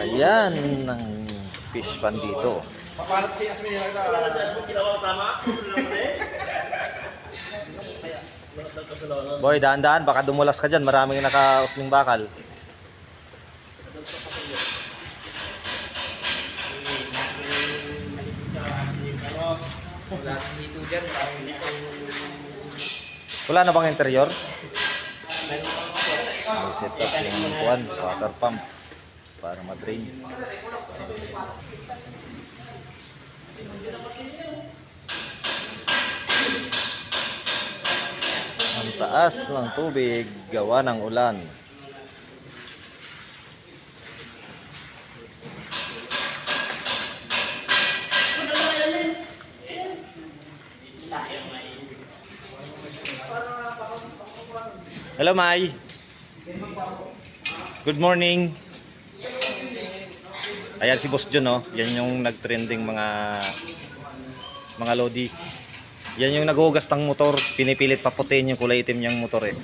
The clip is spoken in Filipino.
Ayan ang fish pan dito. Papalat si Asmin nila tama. Boy, daan-daan, baka dumulas ka dyan. Maraming nakausling bakal. Wala na bang interior? May set up yung kuwan, water pump para ma-drain. Ang taas ng tubig gawa ng ulan. Hello, Mai. Good morning. Ayan si Boss John, oh. Yan yung nag-trending mga lodi. Yan yung naghuhugas ng motor, pinipilit paputin yung kulay itim niyang motor eh.